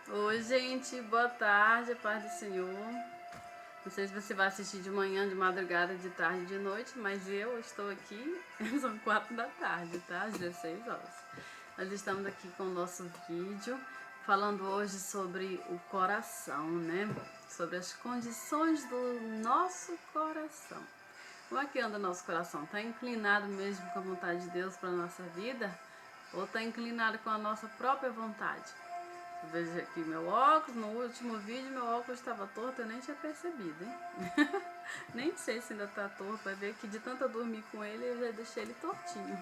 Oi, gente, boa tarde, paz do Senhor. Não sei se você vai assistir de manhã, de madrugada, de tarde, de noite, mas eu estou aqui, são 4 da tarde, tá? Às 16 horas. Nós estamos aqui com o nosso vídeo, falando hoje sobre o coração, né? Sobre as condições do nosso coração. Como é que anda o nosso coração? Está inclinado mesmo com a vontade de Deus para a nossa vida? Ou está inclinado com a nossa própria vontade? Eu vejo aqui meu óculos, no último vídeo meu óculos estava torto, eu nem tinha percebido, hein? Nem sei se ainda tá torto, vai ver que de tanto eu dormir com ele, eu já deixei ele tortinho.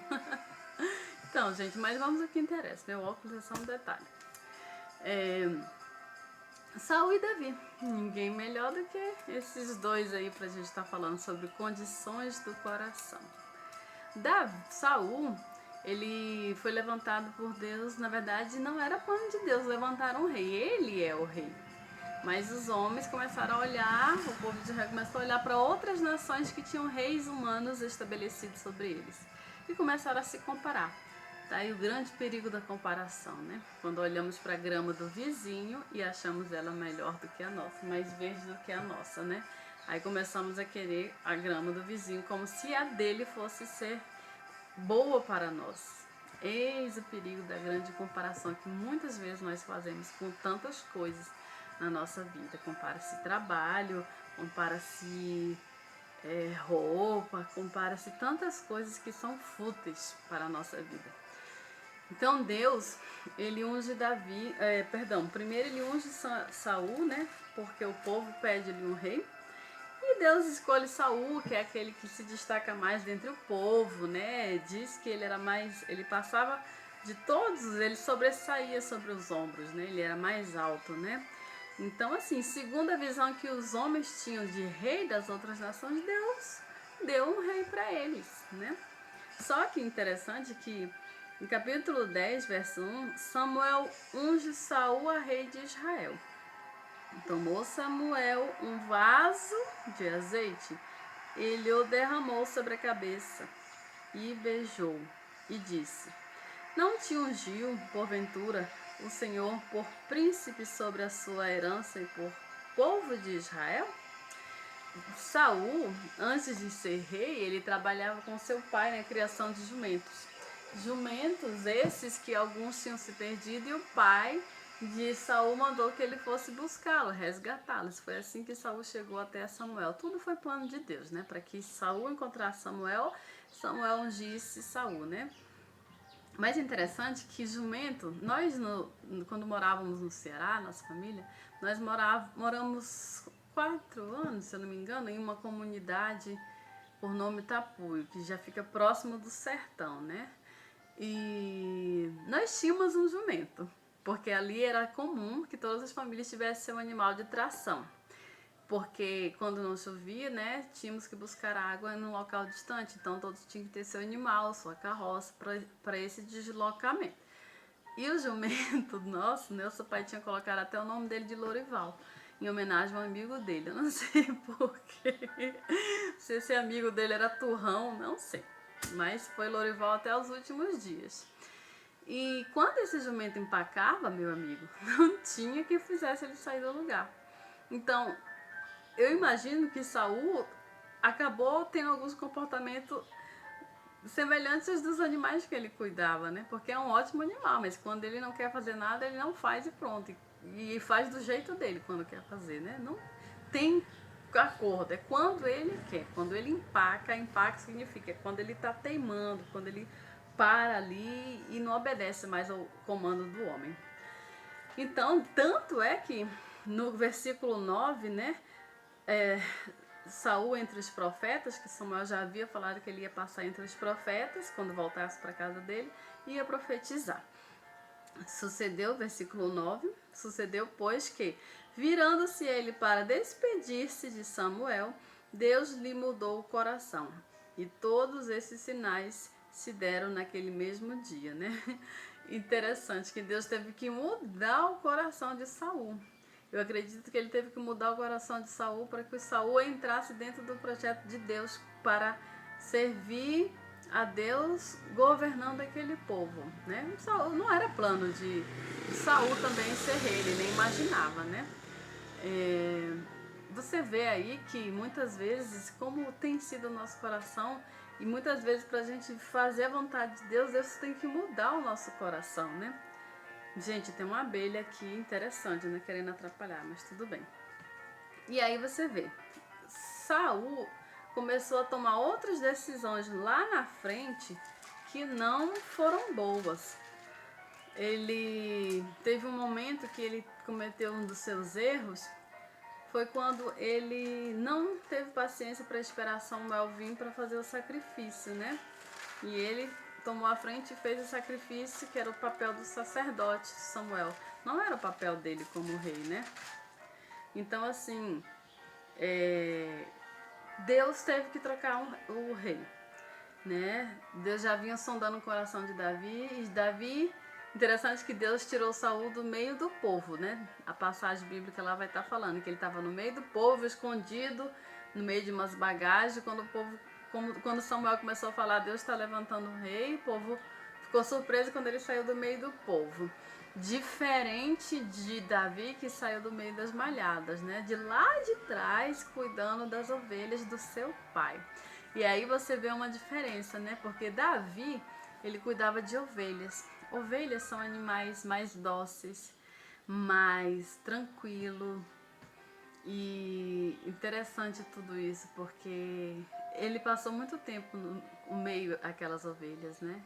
Então, gente, mas vamos ao que interessa, meu óculos é só um detalhe. Saul e Davi, ninguém melhor do que esses dois aí pra gente estar falando sobre condições do coração. Saul, ele foi levantado por Deus, na verdade não era plano de Deus levantar um rei, ele é o rei. Mas os homens começaram a olhar, o povo de Israel começou a olhar para outras nações que tinham reis humanos estabelecidos sobre eles. E começaram a se comparar. Tá aí o grande perigo da comparação, né? Quando olhamos para a grama do vizinho e achamos ela melhor do que a nossa, mais verde do que a nossa, né? Aí começamos a querer a grama do vizinho como se a dele fosse ser boa para nós. Eis o perigo da grande comparação que muitas vezes nós fazemos com tantas coisas na nossa vida. Compara-se trabalho, compara-se roupa, compara-se tantas coisas que são fúteis para a nossa vida. Então Deus, ele unge primeiro ele unge Saul, né? Porque o povo pede-lhe um rei. E Deus escolhe Saul, que é aquele que se destaca mais dentre o povo, né? Diz que ele era mais, ele passava de todos, ele sobressaía sobre os ombros, né? Ele era mais alto, né? Então, assim, segundo a visão que os homens tinham de rei das outras nações, Deus deu um rei para eles, né? Só que interessante que no capítulo 10, verso 1, Samuel unge Saul a rei de Israel. Tomou Samuel um vaso de azeite, ele o derramou sobre a cabeça e beijou e disse: Não te ungiu, porventura, o Senhor por príncipe sobre a sua herança e por povo de Israel? Saul, antes de ser rei, ele trabalhava com seu pai na criação de jumentos. Jumentos esses que alguns tinham se perdido e o pai de Saul mandou que ele fosse buscá-lo, resgatá-los. Foi assim que Saul chegou até Samuel. Tudo foi plano de Deus, né? Para que Saul encontrasse Samuel, Samuel ungisse Saul, né? Mais interessante que jumento, quando morávamos no Ceará, nossa família, nós moramos 4 anos, se eu não me engano, em uma comunidade por nome Tapuio, que já fica próximo do sertão, né? E nós tínhamos um jumento, porque ali era comum que todas as famílias tivessem seu animal de tração. Porque quando não chovia, né, tínhamos que buscar água num local distante, então todos tinham que ter seu animal, sua carroça para esse deslocamento. E o jumento nosso, né, seu pai tinha colocado até o nome dele de Lorival, em homenagem ao amigo dele. Eu não sei porquê, se esse amigo dele era Turrão, não sei, mas foi Lorival até os últimos dias. E quando esse jumento empacava, meu amigo, não tinha que fizesse ele sair do lugar. Então, eu imagino que Saul acabou tendo alguns comportamentos semelhantes dos animais que ele cuidava, né? Porque é um ótimo animal, mas quando ele não quer fazer nada, ele não faz e pronto. E faz do jeito dele quando quer fazer, né? Não tem acordo, é quando ele quer. Quando ele empaca significa quando ele tá teimando, quando ele para ali e não obedece mais ao comando do homem. Então, tanto é que no versículo 9, né? Saul entre os profetas, que Samuel já havia falado que ele ia passar entre os profetas quando voltasse para a casa dele, e ia profetizar. Sucedeu, versículo 9, sucedeu, pois que, virando-se ele para despedir-se de Samuel, Deus lhe mudou o coração. E todos esses sinais se deram naquele mesmo dia, né? Interessante que Deus teve que mudar o coração de Saul. Eu acredito que ele teve que mudar o coração de Saul para que o Saul entrasse dentro do projeto de Deus para servir a Deus governando aquele povo, né? Não era plano de Saul também ser rei, ele nem imaginava, né? Você vê aí que muitas vezes, como tem sido o nosso coração, e muitas vezes para a gente fazer a vontade de Deus, Deus tem que mudar o nosso coração, né? Gente, tem uma abelha aqui interessante, né? Querendo atrapalhar, mas tudo bem. E aí você vê, Saul começou a tomar outras decisões lá na frente que não foram boas. Ele teve um momento que ele cometeu um dos seus erros, foi quando ele não teve paciência para esperar Samuel vir para fazer o sacrifício, né? E ele tomou a frente e fez o sacrifício, que era o papel do sacerdote Samuel. Não era o papel dele como rei, né? Então, assim, Deus teve que trocar o rei, né? Deus já vinha sondando o coração de Davi, e Davi, interessante que Deus tirou Saul do meio do povo, né? A passagem bíblica lá vai estar falando que ele estava no meio do povo, escondido, no meio de umas bagagens, quando Samuel começou a falar, Deus está levantando um rei, o povo ficou surpreso quando ele saiu do meio do povo. Diferente de Davi, que saiu do meio das malhadas, né? De lá de trás, cuidando das ovelhas do seu pai. E aí você vê uma diferença, né? Porque Davi, ele cuidava de ovelhas. Ovelhas são animais mais dóceis, mais tranquilos. E interessante tudo isso, porque ele passou muito tempo no meio daquelas ovelhas, né?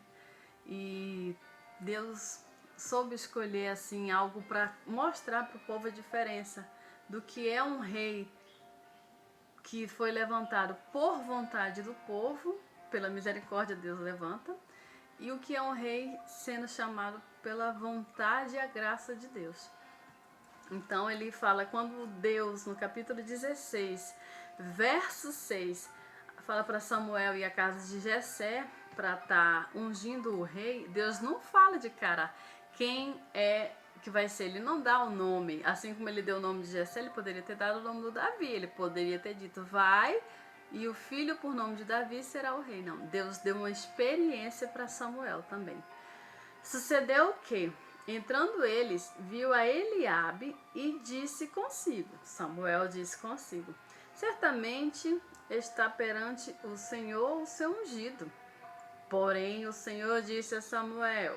E Deus soube escolher assim algo para mostrar para o povo a diferença do que é um rei que foi levantado por vontade do povo, pela misericórdia Deus levanta, e o que é um rei sendo chamado pela vontade e a graça de Deus. Então ele fala, quando Deus, no capítulo 16, verso 6, fala para Samuel e a casa de Jessé para estar ungindo o rei, Deus não fala de cara quem é que vai ser, ele não dá o nome, assim como ele deu o nome de Jessé, ele poderia ter dado o nome do Davi, ele poderia ter dito, vai, e o filho por nome de Davi será o rei. Não, Deus deu uma experiência para Samuel também. Sucedeu o que? Entrando eles, viu a Eliabe e disse consigo, Samuel disse consigo, certamente está perante o Senhor o seu ungido. Porém o Senhor disse a Samuel,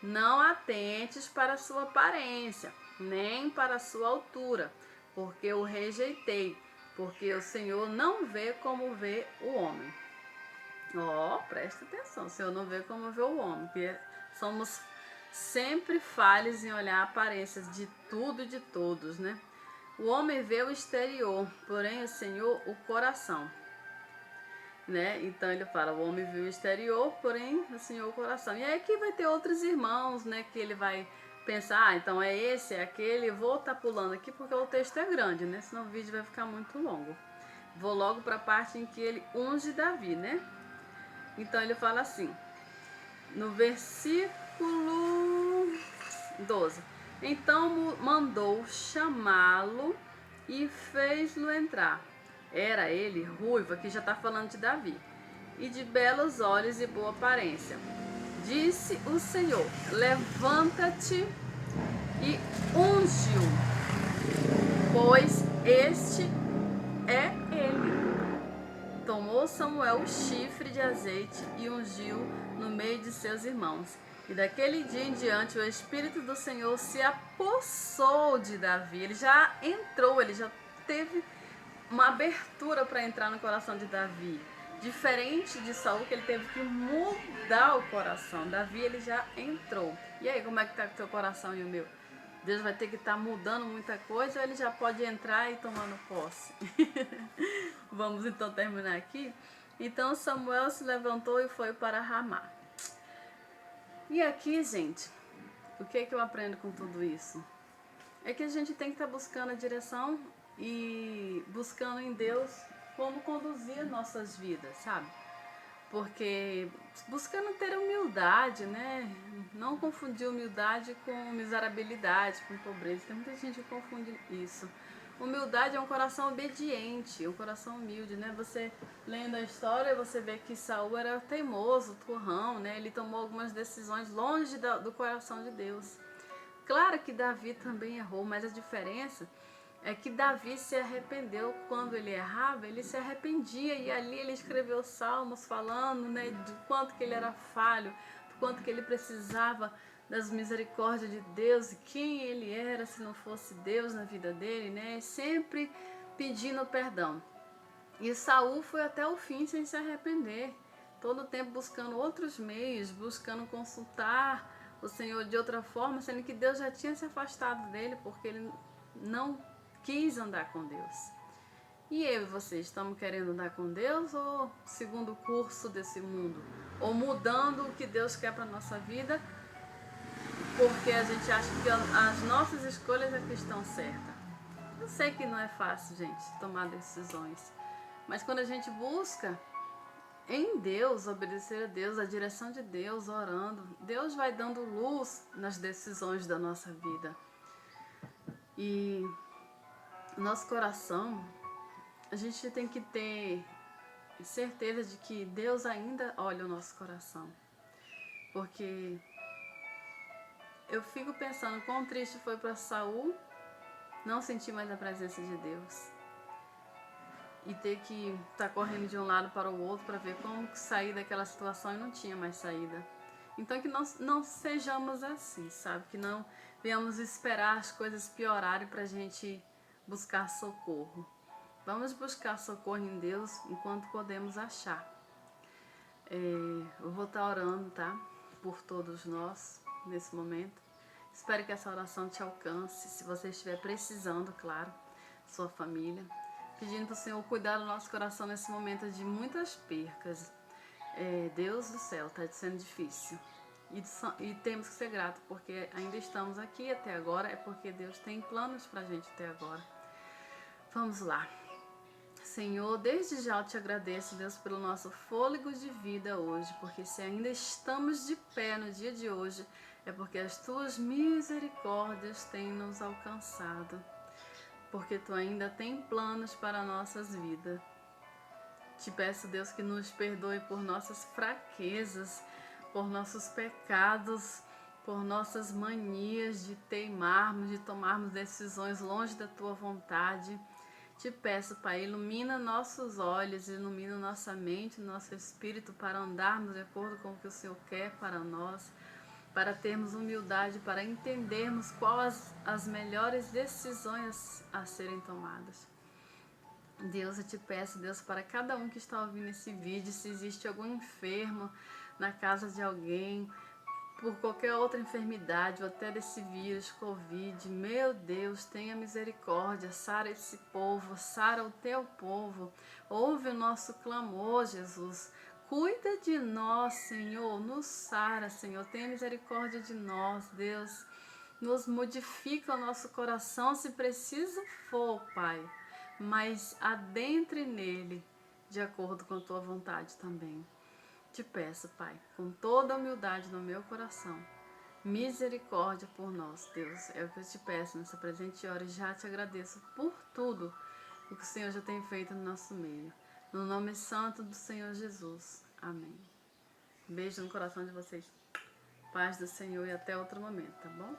não atentes para a sua aparência, nem para a sua altura, porque o rejeitei, porque o Senhor não vê como vê o homem. Presta atenção, o Senhor não vê como vê o homem, porque somos sempre falhos em olhar aparências de tudo e de todos, né? O homem vê o exterior, porém o Senhor o coração, né? Então ele fala, o homem vê o exterior, porém o Senhor o coração. E aí aqui vai ter outros irmãos, né? Que ele vai pensar, então é esse, é aquele. Vou estar pulando aqui porque o texto é grande, né? Senão o vídeo vai ficar muito longo. Vou logo para a parte em que ele unge Davi, né? Então ele fala assim, no versículo 12. Então mandou chamá-lo e fez-lo entrar. Era ele ruivo, aqui já está falando de Davi, e de belos olhos e boa aparência. Disse o Senhor, levanta-te e unge-o, pois este é ele. Tomou Samuel o chifre de azeite e ungiu no meio de seus irmãos. E daquele dia em diante o Espírito do Senhor se apossou de Davi. Ele já entrou, ele já teve uma abertura para entrar no coração de Davi. Diferente de Saul, que ele teve que mudar o coração. Davi, ele já entrou. E aí, como é que está o teu coração e o meu? Deus vai ter que estar mudando muita coisa ou ele já pode entrar e tomando posse? Vamos então terminar aqui. Então Samuel se levantou e foi para Ramá. E aqui, gente, o que é que eu aprendo com tudo isso? É que a gente tem que estar buscando a direção e buscando em Deus como conduzir nossas vidas, sabe? Porque buscando ter humildade, né? Não confundir humildade com miserabilidade, com pobreza. Tem muita gente que confunde isso. Humildade é um coração obediente, um coração humilde, né? Você lendo a história, você vê que Saul era teimoso, turrão, né? Ele tomou algumas decisões longe do coração de Deus. Claro que Davi também errou, mas a diferença é que Davi se arrependeu quando ele errava, ele se arrependia e ali ele escreveu salmos falando, né, de quanto que ele era falho, do quanto que ele precisava das misericórdias de Deus e quem ele era se não fosse Deus na vida dele, né, sempre pedindo perdão. E Saul foi até o fim sem se arrepender, todo o tempo buscando outros meios, buscando consultar o Senhor de outra forma, sendo que Deus já tinha se afastado dele porque ele não quis andar com Deus. E eu e você, estamos querendo andar com Deus ou segundo o curso desse mundo? Ou mudando o que Deus quer para a nossa vida porque a gente acha que as nossas escolhas é que estão certas? Eu sei que não é fácil, gente, tomar decisões. Mas quando a gente busca em Deus, obedecer a Deus, a direção de Deus, orando, Deus vai dando luz nas decisões da nossa vida. E nosso coração, a gente tem que ter certeza de que Deus ainda olha o nosso coração. Porque eu fico pensando quão triste foi para Saul não sentir mais a presença de Deus. E ter que estar correndo de um lado para o outro para ver como sair daquela situação e não tinha mais saída. Então que nós não sejamos assim, sabe? Que não venhamos esperar as coisas piorarem para a gente buscar socorro. Vamos buscar socorro em Deus enquanto podemos achar. Eu vou estar orando, tá? Por todos nós nesse momento. Espero que essa oração te alcance, se você estiver precisando, claro, sua família. Pedindo para o Senhor cuidar do nosso coração nesse momento de muitas percas. Deus do céu, está sendo difícil. E temos que ser gratos, porque ainda estamos aqui até agora, é porque Deus tem planos para a gente até agora. Vamos lá. Senhor, desde já eu te agradeço, Deus, pelo nosso fôlego de vida hoje, porque se ainda estamos de pé no dia de hoje, é porque as tuas misericórdias têm nos alcançado, porque tu ainda tem planos para nossas vidas. Te peço, Deus, que nos perdoe por nossas fraquezas, por nossos pecados, por nossas manias de teimarmos, de tomarmos decisões longe da tua vontade. Te peço, Pai, ilumina nossos olhos, ilumina nossa mente, nosso espírito para andarmos de acordo com o que o Senhor quer para nós, para termos humildade, para entendermos quais as melhores decisões a serem tomadas. Deus, eu te peço, Deus, para cada um que está ouvindo esse vídeo, se existe algum enfermo na casa de alguém, por qualquer outra enfermidade ou até desse vírus, Covid, meu Deus, tenha misericórdia, sara esse povo, sara o teu povo, ouve o nosso clamor, Jesus, cuida de nós, Senhor, nos sara, Senhor, tenha misericórdia de nós, Deus, nos modifica o nosso coração se preciso for, Pai, mas adentre nele de acordo com a tua vontade também. Te peço, Pai, com toda a humildade no meu coração, misericórdia por nós, Deus. É o que eu te peço nessa presente hora e já te agradeço por tudo o que o Senhor já tem feito no nosso meio. No nome santo do Senhor Jesus. Amém. Beijo no coração de vocês. Paz do Senhor e até outro momento, tá bom?